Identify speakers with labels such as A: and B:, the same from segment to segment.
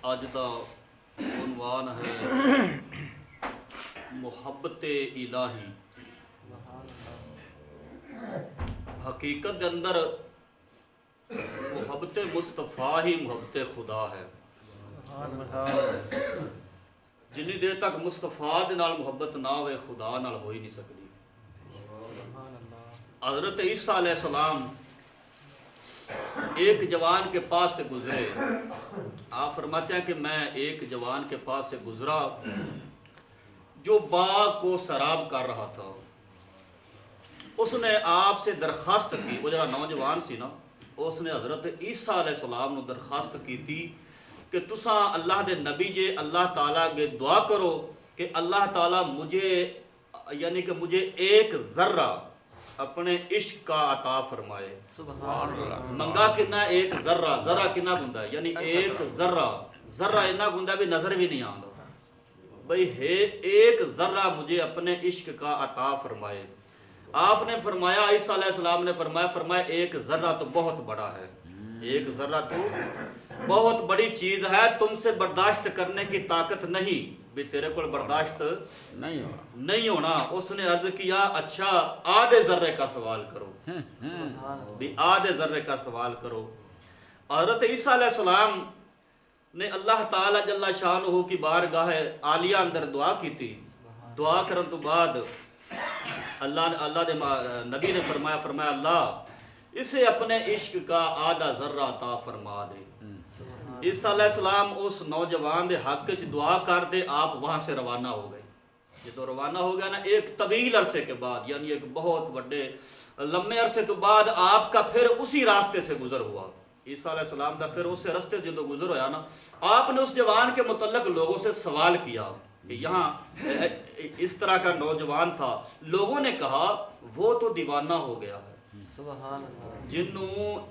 A: اج دا عنوان ہے محبت الہی۔ حقیقت دے اندر محبت مصطفیٰ ہی محبت خدا ہے۔ جنی دیر تک مصطفیٰ دے نال محبت نہ ہوئے خدا نال ہو ہی نہیں سکتی۔ حضرت عیسیٰ علیہ السلام ایک جوان کے پاس سے گزرے۔ آپ فرماتے ہیں کہ میں ایک جوان کے پاس سے گزرا جو باغ کو سراب کر رہا تھا۔ اس نے آپ سے درخواست کی، وہ جڑا نوجوان سی نا، اس نے حضرت عیسیٰ علیہ السلام نے درخواست کی تھی کہ تساں اللہ دے نبی جے اللہ تعالیٰ کے دعا کرو کہ اللہ تعالیٰ مجھے ایک ذرہ اپنے عشق کا عطا فرمائے۔ سبحان اللہ۔ منگا کنا ایک ذرہ، ذرہ کنا گندا ہے، یعنی ایک ذرہ اتنا گندا بھی نظر بھی نہیں آتا بھئی ہے ایک ذرہ مجھے اپنے عشق کا عطا فرمائے۔ آپ نے فرمایا، عیسیٰ علیہ السلام نے فرمایا ایک ذرہ تو بہت بڑا ہے، ایک ذرہ تو بہت بڑی چیز ہے، تم سے برداشت کرنے کی طاقت نہیں، بھی تیرے کو برداشت نہیں ہونا۔ اس نے عرض کیا اچھا آدھے ذرے کا سوال کرو، بھی آدھے ذرے کا سوال کرو۔ حضرت عیسیٰ علیہ السلام نے اللہ تعالیٰ جل شانہ کی بارگاہ عالیہ اندر دعا کی تھی۔ دعا کرن تو بعد اللہ دے نبی نے فرمایا اللہ اسے اپنے عشق کا آدھا ذرہ عطا فرما دے۔ عیسیٰ علیہ السلام اس نوجوان دے حق وچ دعا کر دے، آپ وہاں سے روانہ ہو گئے۔ جدو روانہ ہو گیا نا، ایک طویل عرصے کے بعد، یعنی ایک بہت بڑے لمبے عرصے تو بعد آپ کا پھر اسی راستے سے گزر ہوا۔ عیسیٰ علیہ السلام کا پھر اس راستے جدو گزر ہویا نا، آپ نے اس جوان کے متعلق لوگوں سے سوال کیا کہ یہاں اس طرح کا نوجوان تھا۔ لوگوں نے کہا وہ تو دیوانہ ہو گیا ہے، سبحان اللہ، جنوں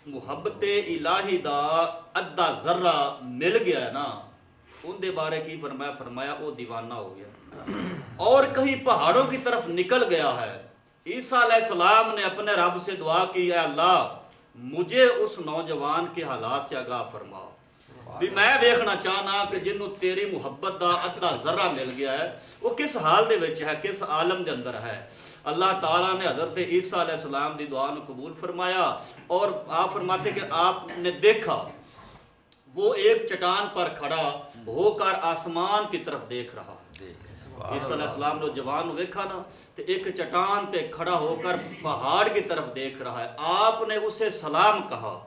A: محبت الہی دا ادھا ذرہ مل گیا ہے نا، ان دے بارے کی فرمایا وہ دیوانہ ہو گیا اور کہیں پہاڑوں کی طرف نکل گیا ہے۔ عیسیٰ علیہ السلام نے اپنے رب سے دعا کی، اے اللہ مجھے اس نوجوان کے حالات سے آگاہ فرما، بھی میں دیکھنا چاہنا کہ جنوں تیری محبت دا ادھا ذرہ مل گیا ہے وہ کس حال دے وچ ہے، کس عالم دے اندر ہے۔ اللہ تعالیٰ نے حضرت عیسیٰ علیہ السلام دی دعا کو قبول فرمایا اور آپ فرماتے کہ آپ نے دیکھا وہ ایک چٹان پر کھڑا ہو کر آسمان کی طرف دیکھ رہا ہے۔ عیسیٰ علیہ السلام نے جوان کو دیکھا نا تو ایک چٹان تے کھڑا ہو کر پہاڑ کی طرف دیکھ رہا ہے۔ آپ نے اسے سلام کہا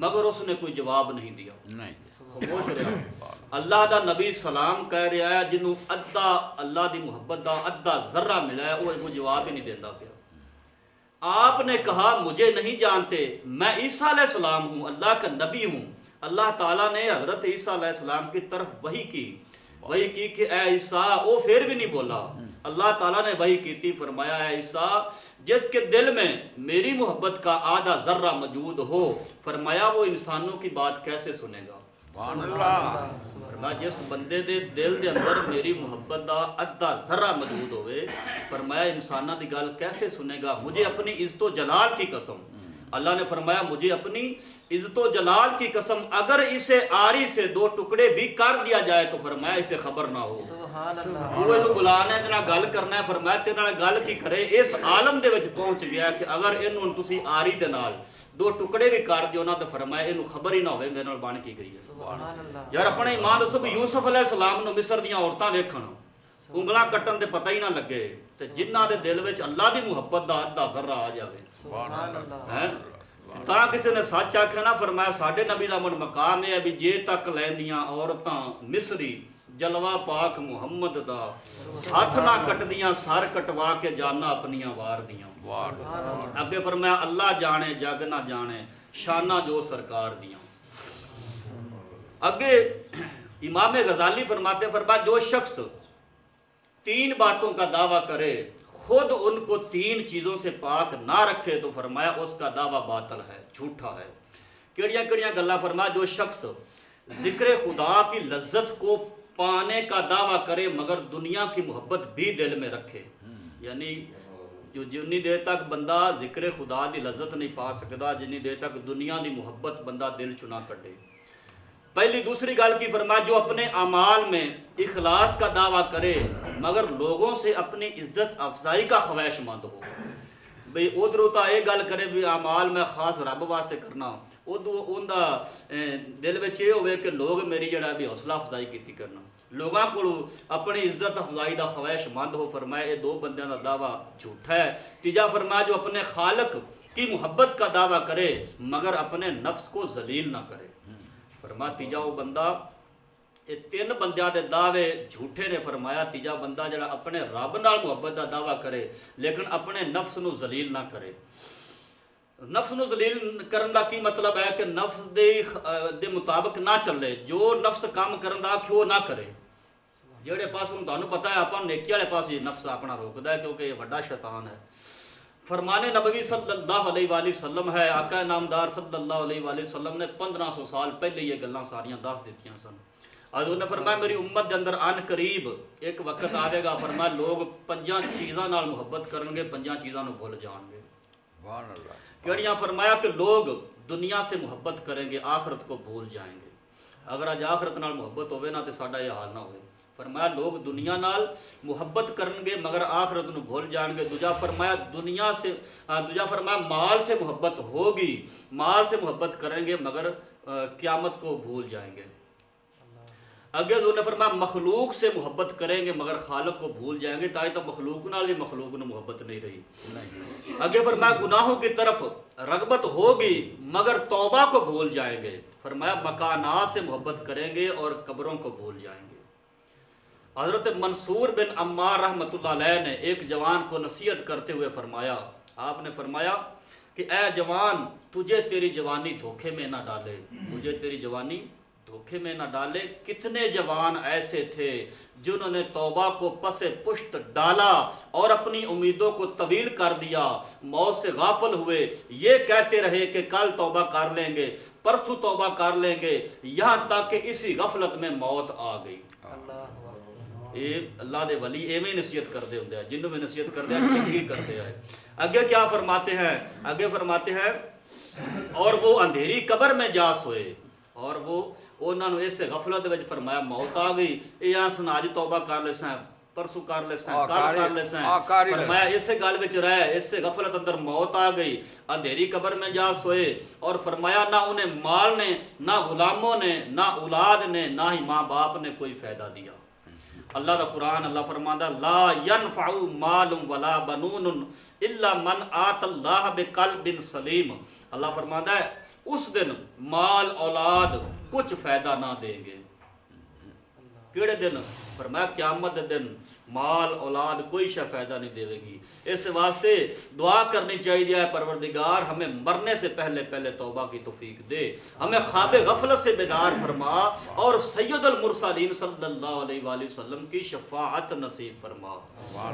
A: مگر اس نے کوئی جواب نہیں دیا، خاموش رہا۔ اللہ دا نبی سلام کہہ رہا ہے، جنوں ادھا اللہ دی محبت دا ادھا ذرہ ملا ہے وہ جواب ہی نہیں دیتا پیا۔ آپ نے کہا مجھے نہیں جانتے، میں عیسیٰ علیہ السلام ہوں، اللہ کا نبی ہوں۔ اللہ تعالیٰ نے حضرت عیسیٰ علیہ السلام کی طرف وحی کی کہ اے عیسیٰ، وہ پھر بھی نہیں بولا۔ اللہ تعالیٰ نے وحی کی تھی، فرمایا اے عیسیٰ جس کے دل میں میری محبت کا آدھا ذرہ موجود ہو، فرمایا وہ انسانوں کی بات کیسے سنے گا۔ فرمایا جس بندے دے دل دے اندر میری محبت دا ادھا ذرہ موجود ہوئے، فرمایا انسانہ دی گل کیسے سنے گا۔ مجھے اپنی عزت و جلال کی قسم، اللہ نے فرمایا مجھے اپنی عزت و جلال کی قسم اگر اسے آری سے 2 ٹکڑے بھی کر دیا جائے تو فرمایا اسے خبر نہ ہو۔ وہ تو بلانا ہے تیرا گل کرنا ہے، فرمایا تیرا گل کی کرے، اس عالم دے وچ پہنچ گیا کہ اگر انہوں تسی آری دے نال 2 ٹکڑے بھی کر دیو نا تو فرمایا انہوں خبر ہی نہ ہوئے میرے نال بن کی گئی ہے۔ یار اپنے ایمان دسو بھی یوسف علیہ السلام نو مصر دیاں عورتاں ویکھن انگلاں کٹن دے پتہ ہی نہ لگے تے جنہاں دے دل وچ اللہ دی محبت دا ادھا ذرہ آ جاوے تا کسی نے سچ آکھیا نا، فرمایا ساڈے نبی دا من مقام ہے بھی جے تک لیندیاں عورتاں مصری جلوہ پاک محمد دا ہاتھ نہ کٹدیاں سر کٹوا کے جانا اپنیاں وار دیاں۔ اگے فرمایا اللہ جانے جگ نہ جانے شانہ جو سرکار دیاں۔ اگے امام غزالی فرمایا جو شخص 3 باتوں کا دعویٰ کرے خود ان کو 3 چیزوں سے پاک نہ رکھے تو فرمایا اس کا دعویٰ باطل ہے، جھوٹا ہے۔ کیڑیاں گلاں فرمایا جو شخص ذکر خدا کی لذت کو پانے کا دعویٰ کرے مگر دنیا کی محبت بھی دل میں رکھے، یعنی جو جنی دیر تک بندہ ذکر خدا دی لذت نہیں پا سکتا، جنی دیر تک دنیا دی محبت بندہ دل چنا کٹے۔ پہلی دوسری گل کی فرمایا جو اپنے اعمال میں اخلاص کا دعویٰ کرے مگر لوگوں سے اپنی عزت افزائی کا خواہش مند ہو. بھئی ادھر تا یہ گل کرے بھی اعمال میں خاص رب واسطے کرنا ان دا دل وچ یہ ہوئے کہ لوگ میری جڑا بھی حوصلہ افزائی کیتی کرنا لوگاں کو اپنی عزت افزائی دا خواہش مند ہو. فرمایا یہ دو بندیاں دا دعویٰ جھوٹا ہے. تیجا فرمایا جو اپنے خالق کی محبت کا دعویٰ کرے مگر اپنے نفس کو ذلیل نہ کرے. فرمایا تیجا وہ بندہ یہ تین بندیاں دے دعوے جھوٹے نے. فرمایا تیجا بندہ جڑا اپنے رب نال محبت دا دعویٰ کرے لیکن اپنے نفس نو ذلیل نہ کرے. نفس نو ذلیل کرن دا کی مطلب ہے کہ نفس دے مطابق نہ چلے. جو نفس کام کرن دا آکھے وہ نہ کرے. جہے پاس تمہیں پتا ہے آپ نیکی والے پاس یہ نفس اپنا روکتا ہے کیونکہ یہ بڑا شیطان ہے. فرمان نبوی صلی اللہ علیہ وآلہ وسلم ہے. آقا نامدار صلی اللہ علیہ وآلہ وسلم نے 1500 سال پہلے یہ گلاں ساریاں دس دیتیاں سن. انہوں نے فرمایا میری امت دے اندر ان قریب ایک وقت آئے گا فرمایا لوگ 5 چیزاں نال محبت کرن گے 5 چیزاں نو بھول جان گے. کیڑیاں؟ فرمایا کہ لوگ دنیا سے محبت کریں گے آخرت کو بھول جائیں گے. اگر آج آخرت نال محبت ہوئے نا تو ساڈا یہ حال نہ ہوئے. فرمایا لوگ دنیا نال محبت کرن گے مگر آخرت نو بھول جان گے. دوجا فرمایا مال سے محبت ہوگی مال سے محبت کریں گے مگر قیامت کو بھول جائیں گے. اگے انہوں نے فرمایا مخلوق سے محبت کریں گے مگر خالق کو بھول جائیں گے. تائی تو مخلوق نال بھی مخلوق نو محبت نہیں رہی. اگے فرمایا گناہوں کی طرف رغبت ہوگی مگر توبہ کو بھول جائیں گے. فرمایا مکانات سے محبت کریں گے اور قبروں کو بھول جائیں گے. حضرت منصور بن عمار رحمۃ اللہ علیہ نے ایک جوان کو نصیحت کرتے ہوئے فرمایا آپ نے فرمایا کہ اے جوان تجھے تیری جوانی دھوکے میں نہ ڈالے. تجھے تیری جوانی دھوکے میں نہ ڈالے. کتنے جوان ایسے تھے جنہوں نے توبہ کو پس پشت ڈالا اور اپنی امیدوں کو طویل کر دیا. موت سے غافل ہوئے یہ کہتے رہے کہ کل توبہ کر لیں گے پرسوں توبہ کر لیں گے یہاں تک کہ اسی غفلت میں موت آ گئی. اللہ دے ولی ایویں نصیحت کر دے ہوندے ہیں جنہوں میں نصیحت کر دے ہیں چنگی کر دے ہیں. اگے کیا فرماتے ہیں؟ اگے فرماتے ہیں اور وہ اندھیری قبر میں جا سوئے اور وہ انہوں نے اس غفلت وچ فرمایا موت آ گئی. یہاں سن اج توبہ کر لے سیں پرسوں کر لے سیں کل کر لے سیں. فرمایا اس گل وچ رہے اس غفلت اندر موت آ گئی اندھیری قبر میں جا سوئے. اور فرمایا نہ انہیں مال نے نہ غلاموں نے نہ اولاد نے نہ ہی ماں باپ نے کوئی فائدہ دیا. اللہ دا قرآن اللہ فرماندا لا ينفع مال ولا بنون الا من آت اللہ بقلب سلیم. اللہ فرماندا ہے اس دن مال اولاد کچھ فائدہ نہ دیں گے. کیڑے دن؟ فرمایا قیامت دے دن مال اولاد کوئی شے فائدہ نہیں دے گی. اس واسطے دعا کرنی چاہیے ہے پروردگار ہمیں مرنے سے پہلے توبہ کی توفیق دے. ہمیں خواب غفلت سے بیدار فرما اور سید المرسلین صلی اللہ علیہ وآلہ وسلم کی شفاعت نصیب فرما.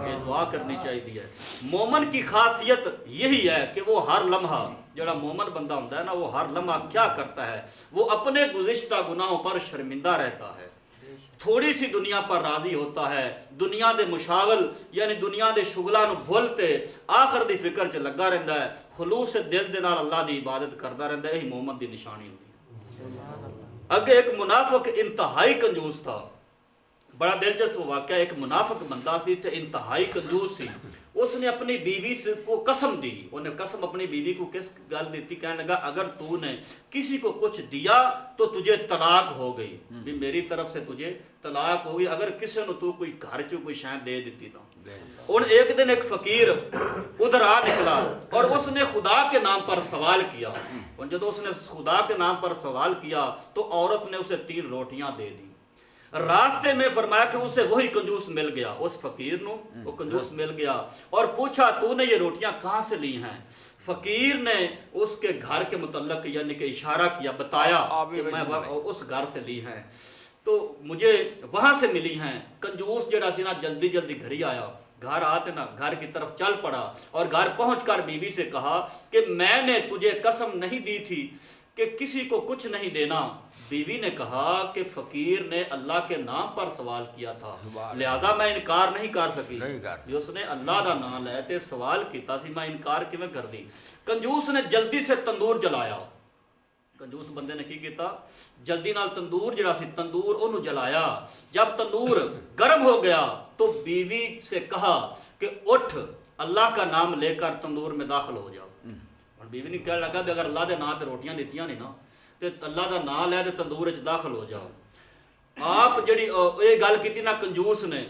A: یہ دعا کرنی چاہیے ہے. مومن کی خاصیت یہی ہے کہ وہ ہر لمحہ جڑا مومن بندہ ہوتا ہے نا وہ ہر لمحہ کیا کرتا ہے وہ اپنے گزشتہ گناہوں پر شرمندہ رہتا ہے. تھوڑی سی دنیا پر راضی ہوتا ہے. دنیا دے مشاغل یعنی دنیا دے شغلاں نو بھولتے آخر دی فکر چ لگا رہندا ہے. خلوص دل دے نال اللہ دی عبادت کردا رہندا ہے. یہی مومن دی نشانی ہوندی ہے. اگے ایک منافق انتہائی کنجوس تھا. بڑا دلچسپ واقعہ. ایک منافق بندہ سی تے انتہائی کنجوس سی. اس نے اپنی بیوی کو قسم دی. انہیں قسم اپنی بیوی کو کس گل دیتی؟ کہنے لگا اگر تو نے کسی کو کچھ دیا تو تجھے طلاق ہو گئی. بھی میری طرف سے تجھے طلاق ہو گئی اگر کسی نے تو کوئی گھر چ کوئی شے دے دیتی تو. اور ایک دن ایک فقیر ادھر آ نکلا اور اس نے خدا کے نام پر سوال کیا. اور جب اس نے خدا کے نام پر سوال کیا تو عورت نے اسے 3 روٹیاں دے دی. راستے میں فرمایا کہ اسے وہی کنجوس مل گیا. اس فقیر نو وہ کنجوس مل گیا اور پوچھا تو نے یہ روٹیاں کہاں سے لی ہیں؟ فقیر نے اس کے گھر کے متعلق یعنی کہ اشارہ کیا بتایا کہ میں اس گھر سے لی ہیں تو مجھے وہاں سے ملی ہیں. کنجوس جڑا سی نا جلدی گھر ہی آیا. گھر آتے نا گھر کی طرف چل پڑا اور گھر پہنچ کر بیوی سے کہا کہ میں نے تجھے قسم نہیں دی تھی کہ کسی کو کچھ نہیں دینا. بیوی نے کہا کہ فقیر نے اللہ کے نام پر سوال کیا تھا لہذا میں انکار نہیں کر سکی. اس نے اللہ دا نام لے تے سوال کیتا سی میں انکار کیویں کر دی. کنجوس نے جلدی سے تندور جلایا کنجوس بندے نے کی کیتا جلدی نال تندور جڑا سی تندور انہوں جلایا جب تندور گرم ہو گیا تو بیوی سے کہا کہ اٹھ اللہ کا نام لے کر تندور میں داخل ہو جاؤ اور بیوی نے کہنے لگا کہ اگر اللہ دے نام تے روٹیاں دیتیاں نہیں نا تے اللہ دا نام لے تے تندور وچ داخل ہو جاؤ آپ جڑی یہ گل کیتی نا کنجوس نے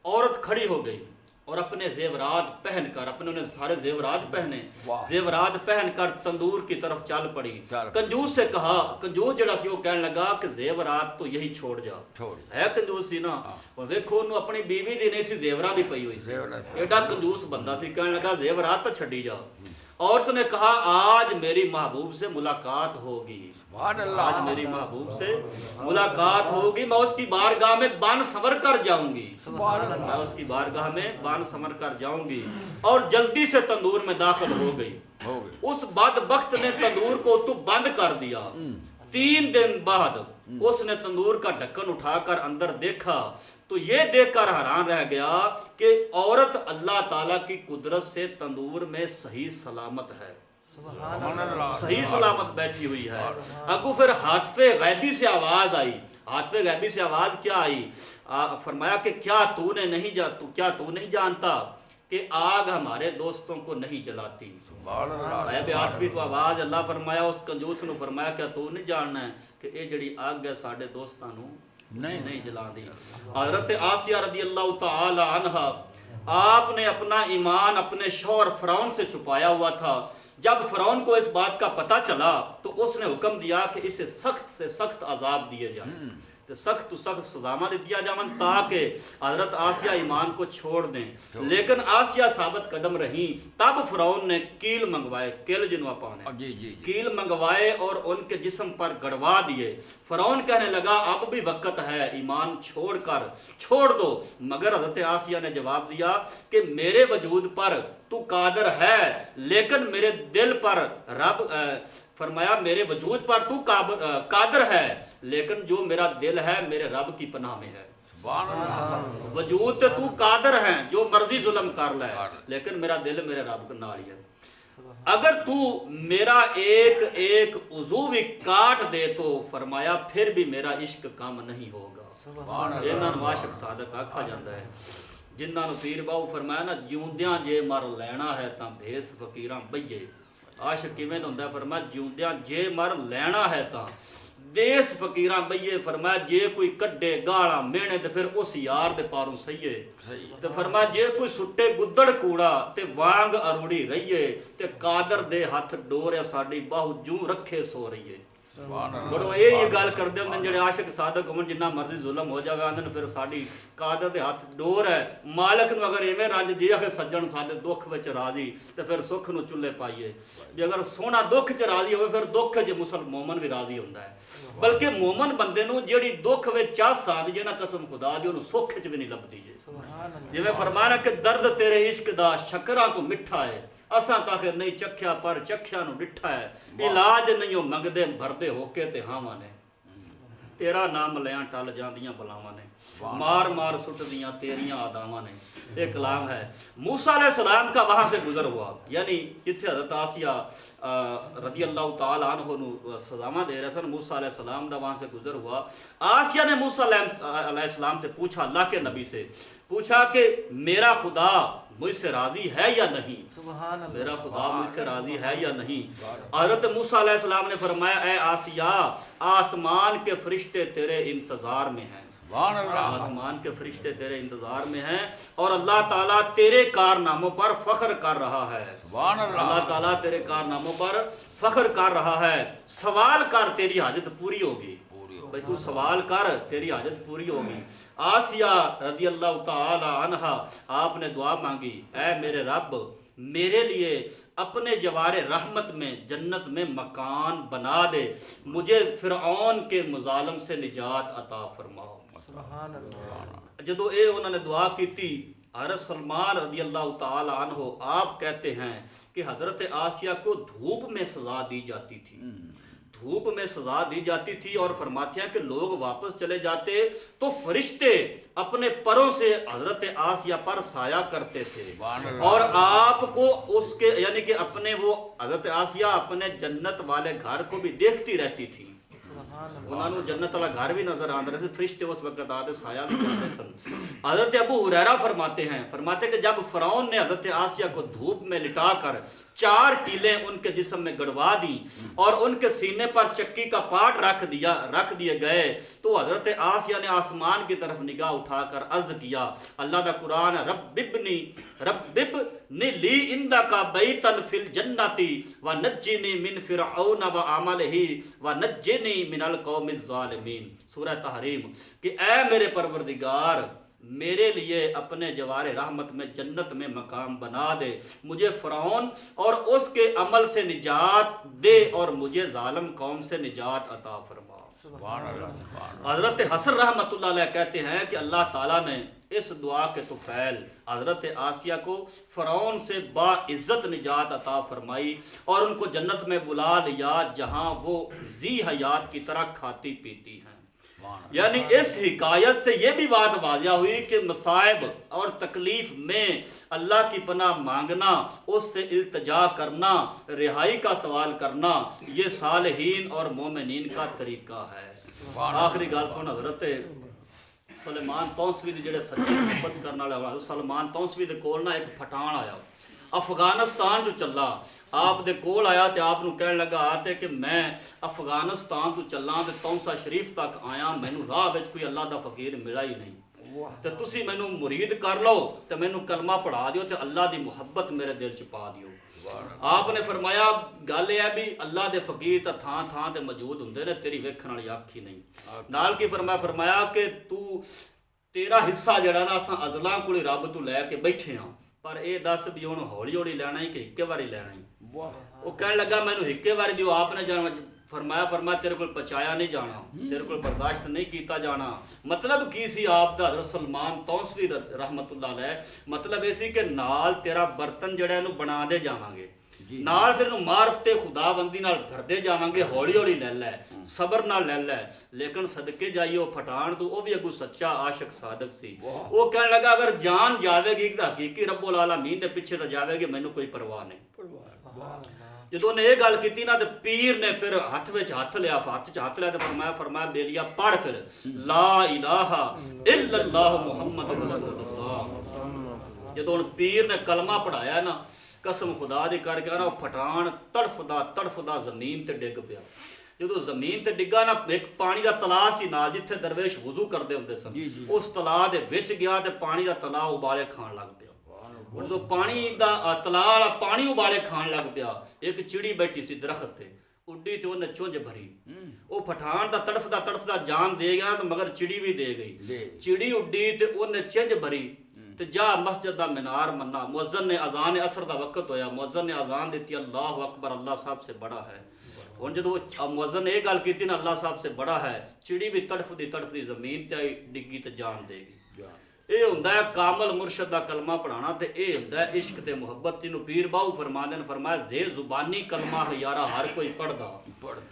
A: عورت کھڑی ہو گئی اور اپنے زیورات پہن کر اپنے انہیں سارے زیورات پہنے زیورات پہن کر تندور کی طرف چل پڑی کنجوس سے کہا کنجوس جڑا سی وہ کہنے لگا کہ زیورات تو یہی چھوڑ جا ہے کنجوس سی نا اور دیکھو انہوں اپنی بیوی دی نہیں سی زیورات دی پئی ہوئی سی ایڈا کنجوس بندہ سی کہنے لگا زیورات تو چھڑی جا عورت نے کہا آج میری محبوب سے ملاقات ہوگی آج میری محبوب سے ملاقات ہوگی میں اس کی بارگاہ میں بان سنور کر جاؤں گی میں اس کی بارگاہ میں بان سنور کر جاؤں گی اور جلدی سے تندور میں داخل ہو گئی اس بدبخت نے تندور کو تو بند کر دیا 3 دن بعد اس نے تندور کا ڈھکن اٹھا کر اندر دیکھا تو یہ دیکھ کر حیران رہ گیا کہ عورت اللہ تعالیٰ کی قدرت سے تندور میں صحیح سلامت ہے صحیح سلامت بیٹھی ہوئی ہے اگو پھر حاطف غیبی سے آواز آئی حاطف غیبی سے آواز کیا آئی فرمایا کہ کیا تو نہیں جانتا کہ آگ ہمارے دوستوں کو نہیں جلاتی غیب حاطفی تو آواز اللہ فرمایا اس کنجوس نے فرمایا کیا تو نہیں جاننا ہے کہ یہ جڑی آگ ہے ساڑھے دوستاں نو نہیں جلا دی حضرت آسیہ رضی اللہ تعالی عنہ آپ نے اپنا ایمان اپنے شوہر فرعون سے چھپایا ہوا تھا جب فرعون کو اس بات کا پتہ چلا تو اس نے حکم دیا کہ اسے سخت سے سخت عذاب دیے جائیں تو سخت سزاواں دیا جاون تاکہ حضرت آسیہ ایمان کو چھوڑ دیں لیکن آسیہ ثابت قدم رہیں تب فرعون نے کیل منگوائے کیل جنوں پانے کیل منگوائے اور ان کے جسم پر گڑوا دیے فرعون کہنے لگا اب بھی وقت ہے ایمان چھوڑ دو مگر حضرت آسیہ نے جواب دیا کہ میرے وجود پر تو قادر ہے لیکن میرے دل پر رب فرمایا میرے وجود پر تو قادر ہے لیکن جو میرا دل ہے میرے رب کی پناہ میں ہے وجود تو قادر ہے جو مرضی ظلم کر لے لیکن میرا دل میرے رب کے نال ہی ہے اگر تو میرا ایک عضو بھی کاٹ دے تو فرمایا پھر بھی میرا عشق کم نہیں ہوگا انہاں نوں عاشق صادق آکھا جاندا ہے جنہاں نوں پیر باو فرمایا نا جیوندیاں جے مر لینا ہے تاں بھیس فقیراں بئیے عاشق کیویں ہوندا ہے فرمایا جیوندیاں جے مر لینا ہے تاں دیس فقیراں بئیے فرمایا جے کوئی کڈے گالاں مینے تے پھر اس یار دے پاروں سہیے تے فرمایا جے کوئی سٹے گدڑ کوڑا تے وانگ اروڑی رہیے تے قادر دے ہاتھ ڈوریا ساڈی باہو جو رکھے سو رہیے بڑو یہ گل کردے ہوندے جڑے عاشق صادق ہون جنہ مرضی ظلم ہو جاوے آندے پھر ساڈی قادر دے ہاتھ ڈور ہے مالک نو اگر ایویں رنج دیا کہ سجن ساڈے دکھ وچ راضی تے پھر سکھ نو چلے پائیے جے اگر سونا دکھ وچ راضی ہوے پھر دکھ وچ مسلمان مومن بھی راضی ہوندا ہے بلکہ مومن بندے نو جیڑی دکھ وچ چاس آندی جے نا قسم خدا دی اونوں سکھ وچ بھی نہیں لبدی جے جویں فرمایا کہ درد تیرے عشق دا شکراں تو میٹھا ہے اساں تاخیر نہیں چکھیا پر چکھیا نو ڈٹھا ہے علاج نہیں ہو منگدے بھردے ہو کے تے ہاواں نے تیرا نام لیاں ٹل جاندیاں بلاواں نے مار مار سٹ دیاں تیریاں آداواں نے ایک کلام ہے موسیٰ علیہ السلام کا وہاں سے گزر ہوا یعنی جتھے حضرت آسیہ رضی اللہ تعالیٰ عنہ نو سزاواں دے رہے سن موسیٰ علیہ السلام دا وہاں سے گزر ہوا آسیہ نے موسیٰ علیہ السلام سے پوچھا اللہ کے نبی سے پوچھا کہ میرا خدا مجھ سے راضی ہے یا نہیں میرا خدا مجھ سے راضی ہے یا نہیں حضرت موسیٰ علیہ السلام نے فرمایا اے آسیہ آسمان کے فرشتے تیرے انتظار میں ہیں آسمان کے فرشتے تیرے انتظار میں ہیں اور اللہ تعالیٰ تیرے کارناموں پر فخر کر رہا ہے اللہ تعالیٰ تیرے کارناموں پر فخر کر رہا ہے سوال کر تیری حاجت پوری ہوگی بھئی تو سوال کر تیری حاجت پوری ہوگی آسیہ رضی اللہ تعالی عنہ آپ نے دعا مانگی اے میرے رب میرے لیے اپنے جوار رحمت میں جنت میں مکان بنا دے مجھے فرعون کے مظالم سے نجات عطا فرماؤ جدو اے انہوں نے دعا کی تھی حضرت سلمان رضی اللہ تعالی عنہ آپ کہتے ہیں کہ حضرت آسیہ کو دھوپ میں سزا دی جاتی تھی دھوپ میں سزا دی جاتی تھی اور فرماتے ہیں کہ لوگ واپس چلے جاتے تو فرشتے اپنے پروں سے حضرت آسیہ پر سایہ کرتے تھے اور آپ کو اس کے یعنی کہ اپنے وہ حضرت آسیہ اپنے جنت والے گھر کو بھی دیکھتی رہتی تھی. انہوں نے جنت والا گھر بھی نظر آتا رہے، فرشتے اس وقت آتے سایہ بھی کرتے سن. حضرت ابو ہریرہ فرماتے کہ جب فرعون نے حضرت آسیہ کو دھوپ میں لٹا کر 4 کیلیں ان کے جسم میں گڑوا دی اور ان کے سینے پر چکی کا پاٹ رکھ دیے گئے تو حضرت آسیہ نے آسمان کی طرف نگاہ اٹھا کر عرض کیا. اللہ دا قرآن رب ابنی لی عندک بیتا فی الجنت ونجنی من فرعون وعملہ ونجنی من القوم الظالمین. سورہ تحریم کہ اے میرے پروردگار میرے لیے اپنے جوار رحمت میں جنت میں مقام بنا دے، مجھے فرعون اور اس کے عمل سے نجات دے اور مجھے ظالم قوم سے نجات عطا فرما. حضرت حسن رحمت اللہ علیہ کہتے ہیں کہ اللہ تعالیٰ نے اس دعا کے طفیل حضرت آسیہ کو فرعون سے باعزت نجات عطا فرمائی اور ان کو جنت میں بلا لیا جہاں وہ ذی حیات کی طرح کھاتی پیتی ہیں. یعنی اس حکایت سے یہ بھی بات واضح ہوئی کہ مصائب اور تکلیف میں اللہ کی پناہ مانگنا، اس سے التجا کرنا، رہائی کا سوال کرنا یہ صالحین اور مومنین کا طریقہ ہے. آخری گل سن، حضرت سلیمان تونسوی دے جڑے سچی محبت کرنے والے حضرت سلیمان تونسوی دے کول نہ ایک پٹھان آیا افغانستان جو چلا، آپ دے کول آیا تے آپ نو کہنے لگا آتے کہ میں افغانستان تو چلاں تے تونسا شریف تک آیا، مینوں راہ وچ کوئی اللہ دا فقیر ملا ہی نہیں تے تسی مینوں مرید کر لو تے مینوں کلمہ پڑھا دیو تے اللہ دی محبت میرے دل چ پا دیو. آپ نے فرمایا گل یہ ہے بھی اللہ دے فقیر تا تھان تھان تے موجود ہوندے نے، تیری ویکھن والی اکھ ہی نہیں. نال کی فرمایا کہ تو تیرا حصہ جڑا نا اساں ازلاں کول رب تو لے کے بیٹھے ہاں، پر اے دس بھی ہن ہولی ہولی لینا ہی کہ ہکے واری لینا ہی. وہ کہنے لگا مینوں ہکے واری دیو. آپ نے فرمایا تیرے کول پچایا نہیں جانا، تیرے کول برداشت نہیں کیتا جانا. مطلب کی سی آپ دا حضرت سلمان تونسوی رحمت اللہ علیہ مطلب یہ سی کہ نال تیرا برتن جڑا اینو بنا دے جاواں گے، نال پھر معرفت خدا بندی نال بھردے جاواں گے، ہولی ہولی لے لے، صبر نال لے لے. لیکن صدقے جائیے وہ پٹھان تو وہ بھی اگو سچا عاشق صادق سی. وہ کہنے لگا اگر جان جاوے گی کہ حقیقی رب العالمین دے پیچھے تو جاوے گی، مینوں کوئی پرواہ نہیں. جدوں نے یہ گل کیتی نا تے پیر نے پھر ہاتھ وچ ہاتھ لیا تے فرمایا بیلیا پڑھ پھر لا الہ الا اللہ محمد رسول اللہ. جدوں پیر نے کلمہ پڑھایا نا قسم خدا دی کر کے نا وہ پٹھان تڑفدا زمین تے ڈگ پیا. جدوں زمین تے ڈگا نا ایک پانی دا تلا سی نال جتھے درویش وضو کردے ہوندے سن، اس تلا دے وچ گیا تے پانی دا تلا ابالے کھان لگ پیا. جدوں پانی دا تلا والا پانی ابالے کھان لگ پیا، ایک چڑی بیٹھی سی درخت تے اڈی تے انہیں چونج بھری. وہ پٹھان دا تڑفدا جان دے گیا تو مگر چڑی بھی دے گئی. چڑی اڈی تے انہیں چنج بھری تے جا مسجد دا مینار منا. مؤذن نے اذان عصر دا وقت ہویا، مؤذن نے اذان دیتی اللہ اکبر اللہ صاحب سے بڑا ہے. ہن جدوں مؤذن نے یہ گل کیتی نا اللہ صاحب سے بڑا ہے، چڑی بھی تڑفدی زمین تے آئی ڈگی تے جان دے گی. یہ ہوندا ہے کامل مرشد دا کلمہ پڑھانا تے اے ہوندا ہے عشق تے محبت. جنوں پیر باؤ فرمایا زے زبانی کلمہ ہے یارا ہر کوئی پڑھدا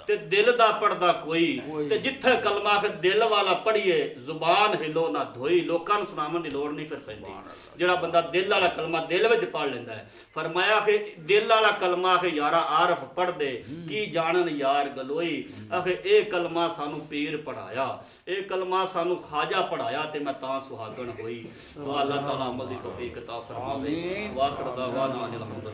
A: تے دل دا پڑھدا کوئی تے جتھے کلمہ ہے دل والا پڑھیے زبان ہلو نہ دھوئی. لوکاں نوں سناون دی لوڑ نہیں پھر پیندی. جڑا بندہ دل والا کلمہ دل وچ پڑھ لیندا ہے، فرمایا کہ دل والا کلمہ ہے یارا عارف پڑھ دے کی جانن یار گلوئی. آخے اے کلمہ سانو پیر پڑھایا، اے کلمہ سانو خواجہ پڑھایا تے میں تاں سہاگن ہوئی. اللہ تعالیٰ عمل دی توفیق عطا فرمائے. آمین. واخر دعوانا الحمدللہ.